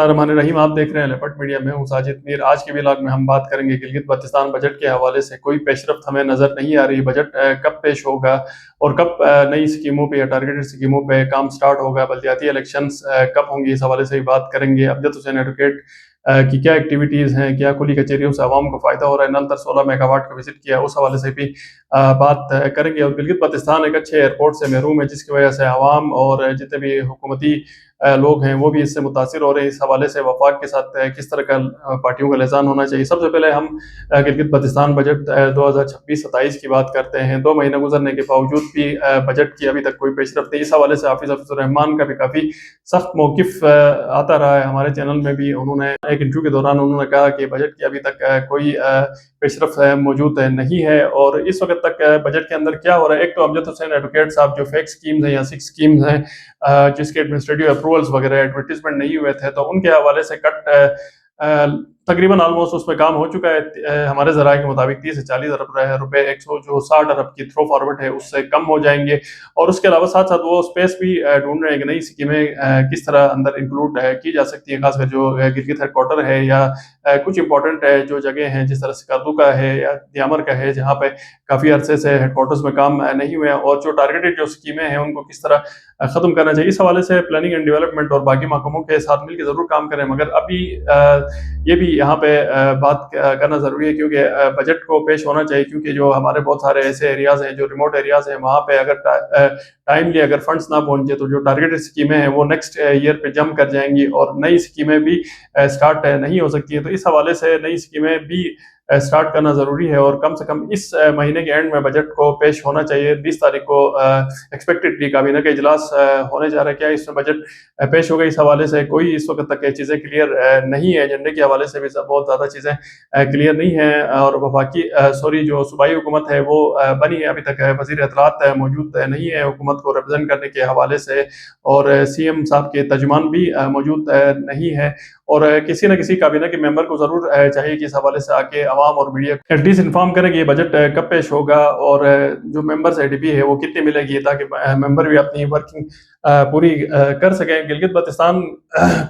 الرحمن الرحیم، آپ دیکھ رہے ہیں لیپٹ میڈیا میں ہوں ساجد میر۔ آج کے ولاگ میں ہم بات کریں گے گلگت بلتستان بجٹ کے حوالے سے کوئی پیش رفت ہمیں نظر نہیں آ رہی۔ بجٹ کب پیش ہوگا اور کب نئی اسکیموں پہ یا ٹارگیٹڈ اسکیموں پہ کام سٹارٹ ہوگا، بلدیاتی الیکشنز کب ہوں گی، اس حوالے سے بھی بات کریں گے۔ امجد حسین ایڈوکیٹ کی کیا ایکٹیویٹیز ہیں، کیا کھلی کچہریوں سے عوام کو فائدہ ہو رہا ہے، نل تر 16 میگا واٹ کا وزٹ کیا، اس حوالے سے بھی بات کریں گے۔ اور گلگت بلتستان ایک اچھے ایئرپورٹ سے محروم ہے، جس کی وجہ سے عوام اور جتنے بھی حکومتی لوگ ہیں وہ بھی اس سے متاثر ہو رہے ہیں۔ اس حوالے سے وفاق کے ساتھ کس طرح کا پارٹیوں کا لحاظ ہونا چاہیے۔ سب سے پہلے ہم گلگت بلتستان بجٹ 2026-27 کی بات کرتے ہیں۔ 2 مہینے گزرنے کے باوجود بھی بجٹ کی ابھی تک کوئی پیش رفت نہیں۔ اس حوالے سے حافظ الرحمان کا بھی کافی سخت موقف آتا رہا ہے۔ ہمارے چینل میں بھی انہوں نے ایک انٹرویو کے دوران انہوں نے کہا کہ بجٹ کی ابھی تک کوئی پیش رفت موجود نہیں ہے، اور اس وقت تک بجٹ کے اندر کیا ہو رہا ہے۔ ایک تو امجد حسین ایڈوکیٹ صاحب جو فیک سکیمز ہیں یا 6 سکیمز ہیں جس کے ایڈمنسٹریٹو اپروولز وغیرہ ایڈورٹیزمنٹ نہیں ہوئے تھے، تو ان کے حوالے سے کٹ تقریباً آلموسٹ اس پہ کام ہو چکا ہے۔ ہمارے ذرائع کے مطابق 30 سے 40 ارب روپے 160 ارب کی تھرو فارورڈ ہے اس سے کم ہو جائیں گے، اور اس کے علاوہ ساتھ ساتھ وہ اسپیس بھی ڈھونڈ رہے ہیں کہ نئی اسکیمیں کس طرح اندر انکلوڈ کی جا سکتی ہیں، خاص کر جو گلگت ہیڈ کوارٹر ہے یا کچھ امپورٹنٹ جو جگہ ہیں جس طرح سکردو کا ہے یا دیامر کا ہے، جہاں پہ کافی عرصے سے ہیڈ کوارٹرز میں کام نہیں ہوئے، اور جو ٹارگیٹڈ جو اسکیمیں ہیں ان کو کس طرح ختم کرنا چاہیے۔ اس حوالے سے پلاننگ اینڈ ڈیولپمنٹ اور باقی محکموں کے ساتھ مل کے ضرور کام کریں، مگر ابھی یہ بھی یہاں پہ بات کرنا ضروری ہے کیونکہ بجٹ کو پیش ہونا چاہیے، کیونکہ جو ہمارے بہت سارے ایسے ایریاز ہیں جو ریموٹ ایریاز ہیں، وہاں پہ اگر ٹائملی اگر فنڈز نہ پہنچے تو جو ٹارگیٹڈ اسکیمیں ہیں وہ نیکسٹ ایئر پہ جم کر جائیں گی، اور نئی اسکیمیں بھی سٹارٹ نہیں ہو سکتی ہیں۔ تو اس حوالے سے نئی اسکیمیں بھی سٹارٹ کرنا ضروری ہے، اور کم سے کم اس مہینے کے اینڈ میں بجٹ کو پیش ہونا چاہیے۔ 20 تاریخ کو ایکسپیکٹڈلی کابینہ کا اجلاس ہونے جا رہا ہے، کیا اس میں بجٹ پیش ہو گئی؟ اس حوالے سے کوئی اس وقت تک چیزیں کلیئر نہیں ہے۔ ایجنڈے کے حوالے سے بھی بہت زیادہ چیزیں کلیئر نہیں ہیں، اور وفاقی جو صوبائی حکومت ہے وہ بنی ہے، ابھی تک وزیر اطلاعات موجود نہیں ہے حکومت کو ریپرزینٹ کرنے کے حوالے سے، اور سی ایم صاحب کے ترجمان بھی موجود نہیں ہے، اور کسی نہ کسی کابینہ کے ممبر کو ضرور چاہیے کہ اس حوالے سے آ کے عوام اور میڈیا ایٹ لیسٹ انفارم کریں کہ یہ بجٹ کب پیش ہوگا، اور جو ممبرز ADP ہے وہ کتنے ملے گی، تاکہ ممبر بھی اپنی ورکنگ پوری کر سکیں۔ گلگت بلتستان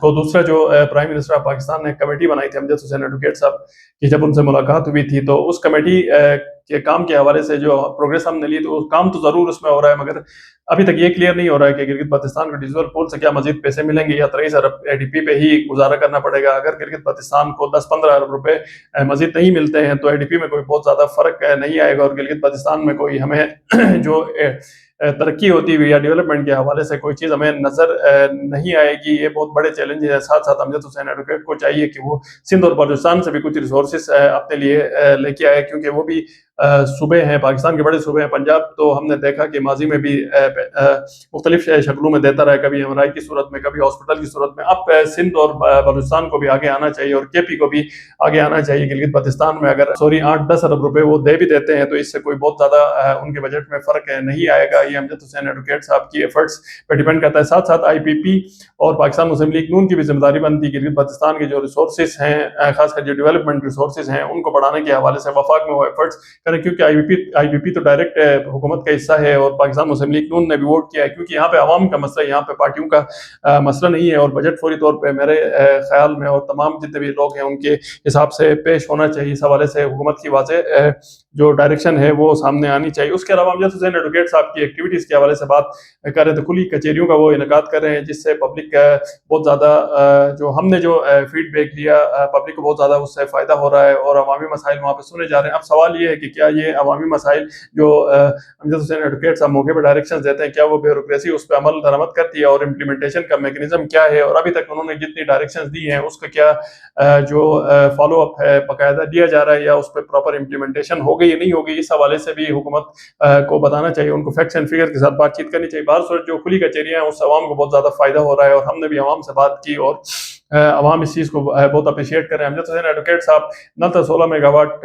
کو دوسرا جو پرائم منسٹر آف پاکستان نے کمیٹی بنائی تھی امجد حسین ایڈوکیٹ صاحب کی، جب ان سے ملاقات ہوئی تھی تو اس کمیٹی کے کام کے حوالے سے جو پروگریس ہم نے لی تو کام تو ضرور اس میں ہو رہا ہے، مگر ابھی تک یہ کلیئر نہیں ہو رہا ہے کہ گلگت بلتستان کو ڈیزل پول سے کیا مزید پیسے ملیں گے یا 23 ارب ADP پہ ہی گزارا کرنا پڑے گا۔ اگر گلگت بلتستان کو 10-15 ارب روپے مزید نہیں ملتے ہیں تو ADP میں کوئی بہت زیادہ فرق نہیں آئے گا، اور گلگت بلتستان میں کوئی ہمیں جو ترقی ہوتی ہوئی یا ڈیولپمنٹ کے حوالے سے کوئی چیز ہمیں نظر نہیں آئے گی۔ یہ بہت بڑے چیلنج ہے۔ ساتھ ساتھ امجد حسین ایڈوکیٹ کو چاہیے کہ وہ سندھ اور بلوچستان سے بھی کچھ ریسورسز اپنے لیے لے کے آئے، کیونکہ وہ بھی صوبے ہیں، پاکستان کے بڑے صوبے ہیں۔ پنجاب تو ہم نے دیکھا کہ ماضی میں بھی مختلف شکلوں میں دیتا رہا ہے، کبھی MRI کی صورت میں، کبھی ہاسپٹل کی صورت میں۔ اب سندھ اور بلوچستان کو بھی آگے آنا چاہیے، اور KP کو بھی آگے آنا چاہیے۔ گلگت بلتستان میں اگر 8-10 ارب روپے وہ دے بھی دیتے ہیں تو اس سے کوئی بہت زیادہ ان کے بجٹ میں فرق نہیں آئے گا۔ یہ امجد حسین ایڈوکیٹ صاحب کی ایفرٹس پہ ڈیپینڈ کرتا ہے۔ ساتھ ساتھ IPP اور پاکستان مسلم لیگ نون کی بھی ذمہ داری بنتی ہے گلگت بلتستان کے جو ریسورسز ہیں، خاص کر جو ڈیولپمنٹ ریسورسز ہیں، ان کو بڑھانے کے حوالے سے وفاق میں وہ ایفرٹس کریں، کیونکہ IPP تو ڈائریکٹ حکومت کا حصہ ہے، اور پاکستان مسلم لیگ نون نے بھی ووٹ کیا ہے، کیونکہ یہاں پہ عوام کا مسئلہ ہے، یہاں پہ پارٹیوں کا مسئلہ نہیں ہے، اور بجٹ فوری طور پہ میرے خیال میں اور تمام جتنے بھی لوگ ہیں ان کے حساب سے پیش ہونا چاہیے۔ اس حوالے سے حکومت کی واضح جو ڈائریکشن ہے وہ سامنے آنی چاہیے۔ اس کے علاوہ امجد حسین ایڈوکیٹ صاحب کی ایکٹیویٹیز کے حوالے سے بات کر رہے تھے، کھلی کچہریوں کا وہ انعقاد کر رہے ہیں، جس سے پبلک بہت زیادہ جو ہم نے جو فیڈ بیک لیا، پبلک کو بہت زیادہ اس سے فائدہ ہو رہا ہے، اور عوامی مسائل وہاں پہ سنے جا رہے ہیں۔ اب سوال یہ ہے کہ کیا یہ عوامی مسائل جو امجد حسین ایڈوکیٹ صاحب موقع پہ ڈائریکشن دیتے ہیں، کیا وہ بیوروکریسی اس پہ عمل درآمد کرتی ہے، اور امپلیمنٹیشن کا میکنزم کیا ہے، اور ابھی تک انہوں نے جتنی ڈائریکشنز دی ہیں اس کا کیا جو فالو اپ ہے باقاعدہ دیا جا رہا ہے، یا اس پہ پراپر امپلیمنٹیشن ہو گئی یا نہیں ہوگی۔ اس حوالے سے بھی حکومت کو بتانا چاہیے، ان کو فیکٹس اینڈ فگر کے ساتھ بات چیت کرنی چاہیے۔ بہر صورت جو کھلی کچہریاں ہیں اس سے عوام کو بہت زیادہ فائدہ ہو رہا ہے، اور ہم نے بھی عوام سے بات کی، اور عوام اس چیز کو بہت اپریشیٹ کر رہے ہیں۔ امجد حسین ایڈوکیٹ صاحب نہ تو 16 میگا واٹ